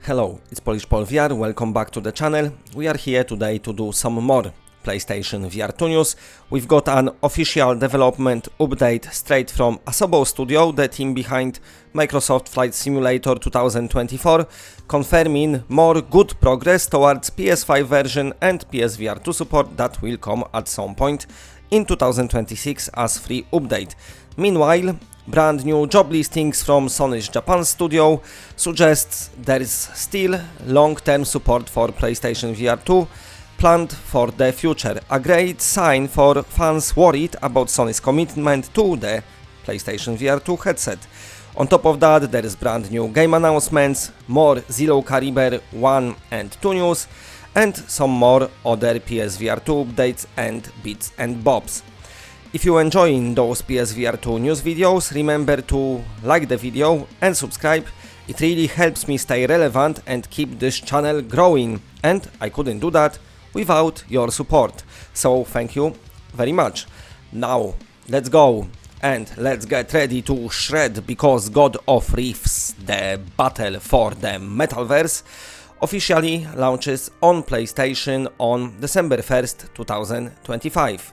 Hello, it's Polish Paul VR, welcome back to the channel. We are here today to do some more PlayStation VR2 news. We've got an official development update straight from Sony Studio, the team behind Microsoft Flight Simulator 2024, confirming more good progress towards PS5 version and PSVR2 support that will come at some point in 2026 as free update. Meanwhile, brand new job listings from Sony Japan Studio suggests there is still long-term support for PlayStation VR2 planned for the future, a great sign for fans worried about Sony's commitment to the PlayStation VR2 headset. On top of that, there is brand new game announcements, more Zero Caliber 1 and 2 news, and some more other PSVR2 updates and bits and bobs. If you're enjoying those PSVR2 news videos, remember to like the video and subscribe. It really helps me stay relevant and keep this channel growing, and I couldn't do that without your support. So thank you very much. Now let's go and let's get ready to shred, because God of Riffs, the battle for the Metalverse, officially launches on PlayStation on December 1st, 2025.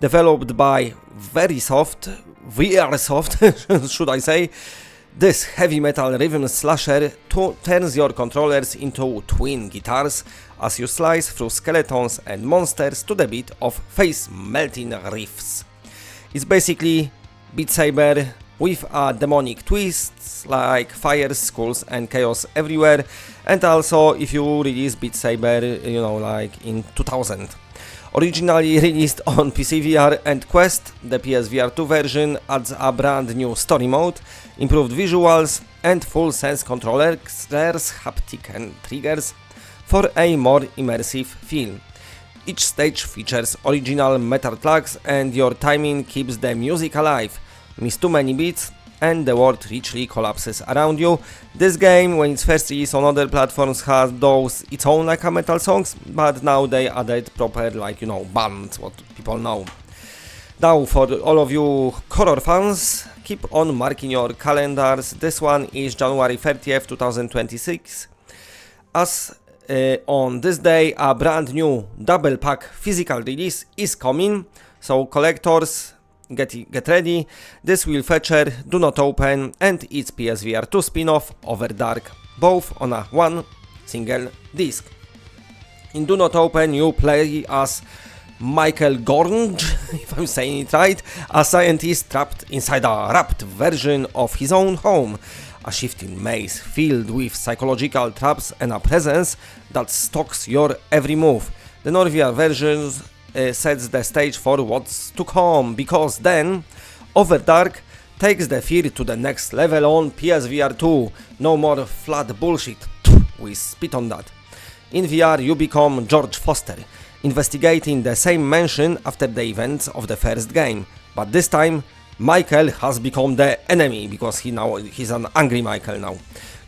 Developed by VR2, should I say, this heavy metal rhythm slasher turns your controllers into twin guitars as you slice through skeletons and monsters to the beat of face-melting riffs. It's basically Beat Saber with a demonic twist, like fire, skulls and chaos everywhere, and also if you release Beat Saber, like in 2000. Originally released on PC VR and Quest, the PSVR2 version adds a brand new story mode, improved visuals and full sense controllers, haptic and triggers for a more immersive feel. Each stage features original metal tracks and your timing keeps the music alive. Miss too many beats and the world richly collapses around you. This game, when it's first released on other platforms, has those its own like metal songs, but now they added proper bands, what people know. Now for all of you horror fans, keep on marking your calendars. This one is January 30th, 2026. As on this day, a brand new double pack physical release is coming, so collectors, get ready. This will feature Do Not Open and its PSVR2 spin-off Overdark, both on a one single disc. In Do Not Open you play as Michael Gornge, if I'm saying it right, a scientist trapped inside a wrapped version of his own home, a shifting maze filled with psychological traps and a presence that stalks your every move. The Norvia versions sets the stage for what's to come, because then Overdark takes the fear to the next level on PSVR2. No more flat bullshit, we spit on that. In VR you become George Foster, investigating the same mansion after the events of the first game, but this time Michael has become the enemy, because he's an angry Michael now.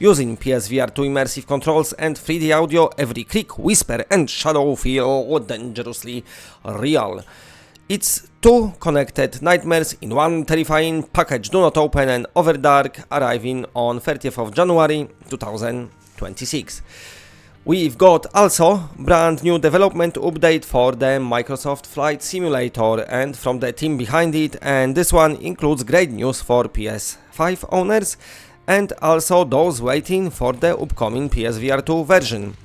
Using PSVR2 immersive controls and 3D audio, every click, whisper and shadow feel dangerously real. It's two connected nightmares in one terrifying package. Do Not Open and Overdark arriving on 30th of January 2026. We've got also brand new development update for the Microsoft Flight Simulator and from the team behind it, and this one includes great news for PS5 owners and also those waiting for the upcoming PSVR2 version.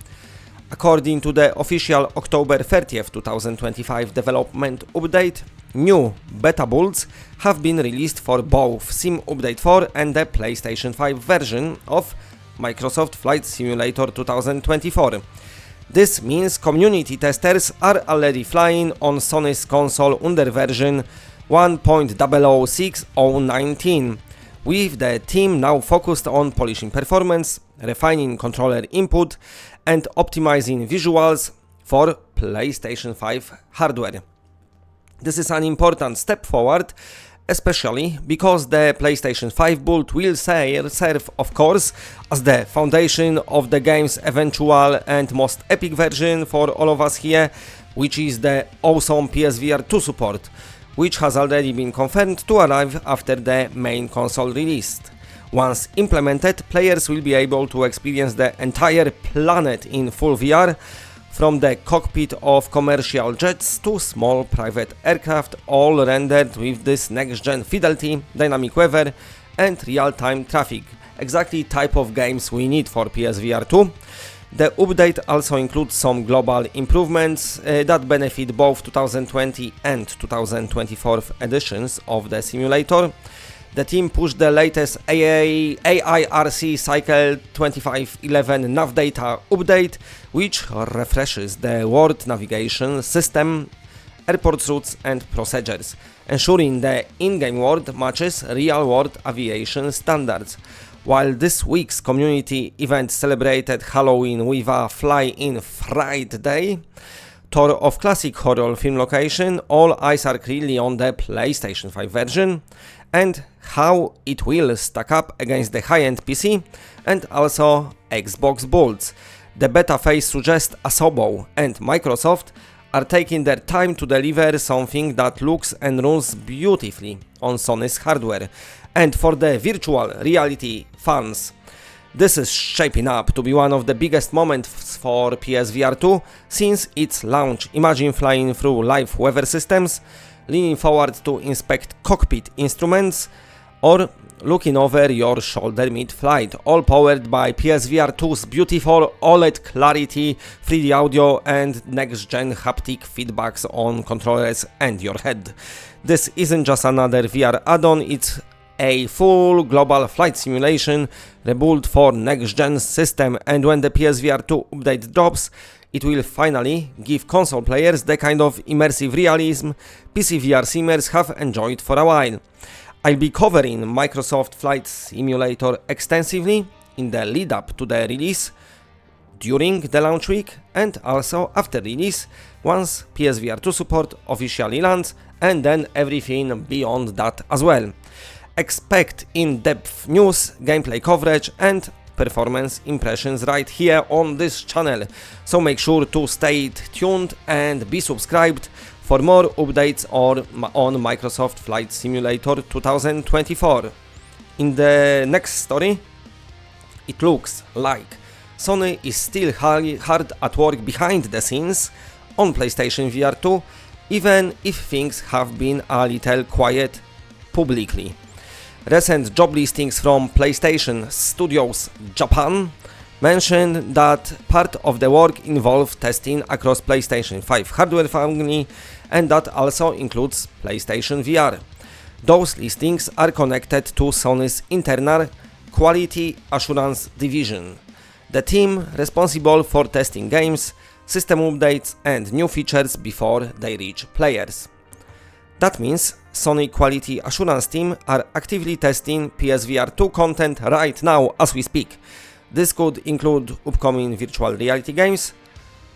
According to the official October 30th, 2025 development update, new beta builds have been released for both Sim Update 4 and the PlayStation 5 version of Microsoft Flight Simulator 2024. This means community testers are already flying on Sony's console under version 1.006.019, with the team now focused on polishing performance, refining controller input and optimizing visuals for PlayStation 5 hardware. This is an important step forward, especially because the PlayStation 5 build will serve, of course, as the foundation of the game's eventual and most epic version for all of us here, which is the awesome PSVR2 support, which has already been confirmed to arrive after the main console release. Once implemented, players will be able to experience the entire planet in full VR, from the cockpit of commercial jets to small private aircraft, all rendered with this next-gen fidelity, dynamic weather and real-time traffic. Exactly type of games we need for PSVR2. The update also includes some global improvements that benefit both 2020 and 2024 editions of the simulator. The team pushed the latest AIRC Cycle 2511 nav data update, which refreshes the world navigation system, airport routes and procedures, ensuring the in-game world matches real-world aviation standards. While this week's community event celebrated Halloween with a Fly-In Fright Day, tour of classic horror film location, all eyes are clearly on the PlayStation 5 version and how it will stack up against the high-end PC and also Xbox builds. The beta phase suggests Asobo and Microsoft are taking their time to deliver something that looks and runs beautifully on Sony's hardware. And for the virtual reality fans, this is shaping up to be one of the biggest moments for PSVR2 since its launch. Imagine flying through live weather systems, leaning forward to inspect cockpit instruments, or looking over your shoulder mid-flight, all powered by PSVR2's beautiful OLED clarity, 3D audio and next-gen haptic feedbacks on controllers and your head. This isn't just another VR add-on, it's a full global flight simulation rebuilt for next-gen system, and when the PSVR2 update drops, it will finally give console players the kind of immersive realism PC VR simmers have enjoyed for a while. I'll be covering Microsoft Flight Simulator extensively in the lead up to the release, during the launch week and also after release, once PSVR2 support officially lands, and then everything beyond that as well. Expect in-depth news, gameplay coverage and performance impressions right here on this channel, so make sure to stay tuned and be subscribed for more updates on Microsoft Flight Simulator 2024. In the next story, it looks like Sony is still hard at work behind the scenes on PlayStation VR2, even if things have been a little quiet publicly. Recent job listings from PlayStation Studios Japan mentioned that part of the work involved testing across PlayStation 5 hardware family, and that also includes PlayStation VR. Those listings are connected to Sony's internal Quality Assurance Division, the team responsible for testing games, system updates and new features before they reach players. That means Sony Quality Assurance team are actively testing PSVR2 content right now as we speak. This could include upcoming virtual reality games,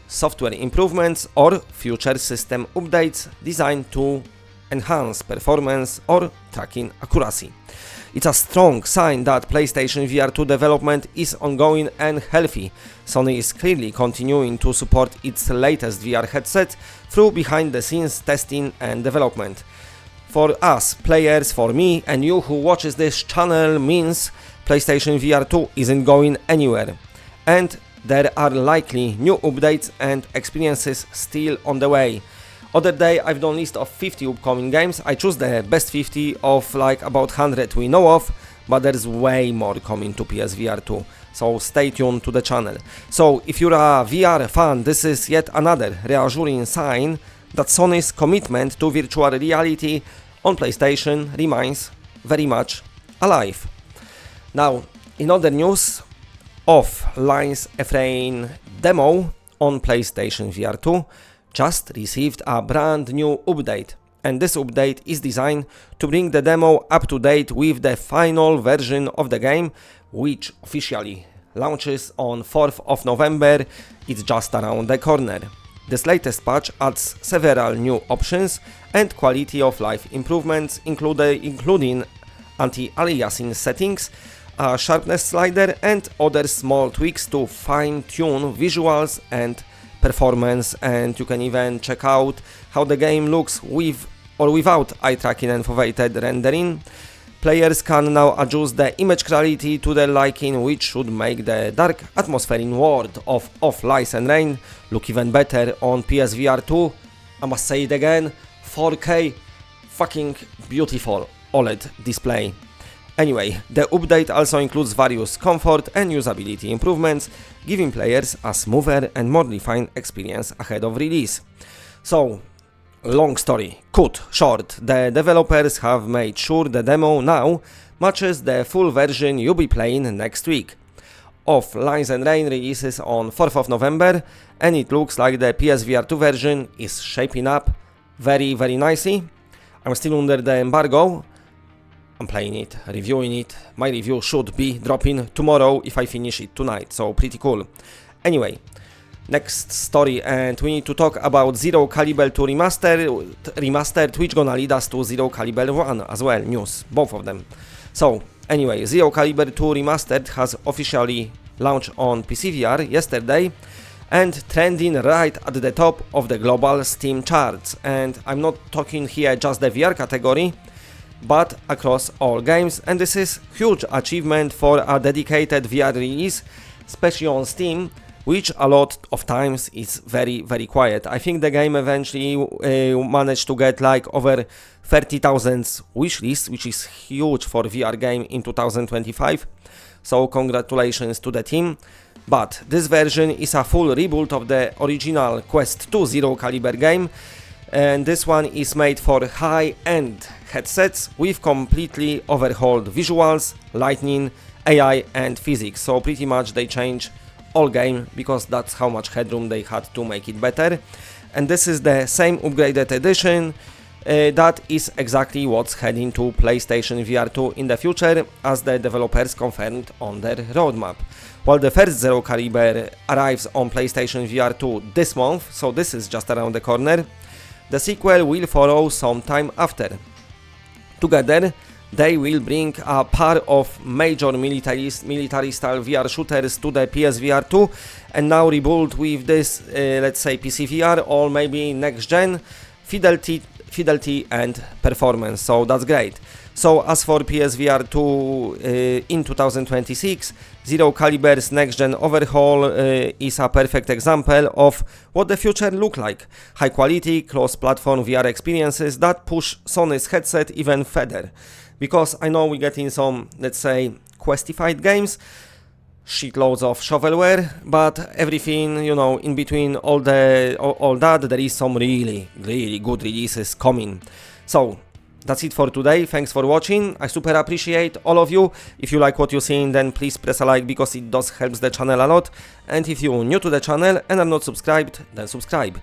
software improvements or future system updates designed to enhance performance or tracking accuracy. It's a strong sign that PlayStation VR2 development is ongoing and healthy. Sony is clearly continuing to support its latest VR headset through behind-the-scenes testing and development. For us players, for me and you who watches this channel, means PlayStation VR2 isn't going anywhere, and there are likely new updates and experiences still on the way. Other day I've done a list of 50 upcoming games. I choose the best 50 of like about 100 we know of, but there's way more coming to PSVR2, so stay tuned to the channel. So if you're a VR fan, this is yet another reassuring sign that Sony's commitment to virtual reality on PlayStation remains very much alive. Now, in other news, Offline's F-Rain demo on PlayStation VR2 just received a brand new update, and this update is designed to bring the demo up to date with the final version of the game, which officially launches on 4th of November. It's just around the corner. This latest patch adds several new options and quality of life improvements, including anti-aliasing settings, a sharpness slider and other small tweaks to fine-tune visuals and performance, and you can even check out how the game looks with or without eye tracking and foveated rendering. Players can now adjust the image quality to their liking, which should make the dark atmospheric world of Lies and Rain look even better on PSVR2. I must say it again, 4K, fucking beautiful OLED display. Anyway, the update also includes various comfort and usability improvements, giving players a smoother and more refined experience ahead of release. So, long story, cut short, the developers have made sure the demo now matches the full version you'll be playing next week. Of Lies and Rain releases on 4th of November, and it looks like the PSVR2 version is shaping up very nicely. I'm still under the embargo. I'm playing it, reviewing it. My review should be dropping tomorrow if I finish it tonight, so pretty cool. Anyway, next story, and we need to talk about Zero Caliber 2 remastered, which gonna lead us to Zero Caliber 1 as well, news, both of them. So, anyway, Zero Caliber 2 remastered has officially launched on PCVR yesterday, and trending right at the top of the global Steam charts. And I'm not talking here just the VR category, but across all games, and this is huge achievement for a dedicated VR release, especially on Steam, which a lot of times is very quiet. I think the game eventually managed to get like over 30,000 wishlists, which is huge for VR game in 2025, so congratulations to the team. But this version is a full reboot of the original Quest 2 Zero Caliber game, and this one is made for high-end headsets with completely overhauled visuals, lighting, AI and physics. So pretty much they change all game because that's how much headroom they had to make it better. And this is the same upgraded edition that is exactly what's heading to PlayStation VR2 in the future, as the developers confirmed on their roadmap. While the first Zero Caliber arrives on PlayStation VR2 this month, so this is just around the corner, the sequel will follow sometime after. Together, they will bring a pair of major military-style VR shooters to the PSVR2, and now rebuilt with this, let's say, PC VR or maybe next-gen fidelity and performance. So that's great. So as for PSVR2 in 2026, Zero Caliber's next-gen overhaul is a perfect example of what the future look like. High-quality, cross-platform VR experiences that push Sony's headset even further. Because I know we're getting some, let's say, questified games, shitloads of shovelware, but everything, you know, in between all that, there is some really good releases coming. So that's it for today. Thanks for watching. I super appreciate all of you. If you like what you're seeing, then please press a like because it does help the channel a lot. And if you're new to the channel and are not subscribed, then subscribe.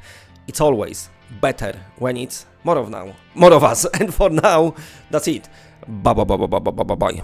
It's always better when it's more of us. And for now, that's it. Bye.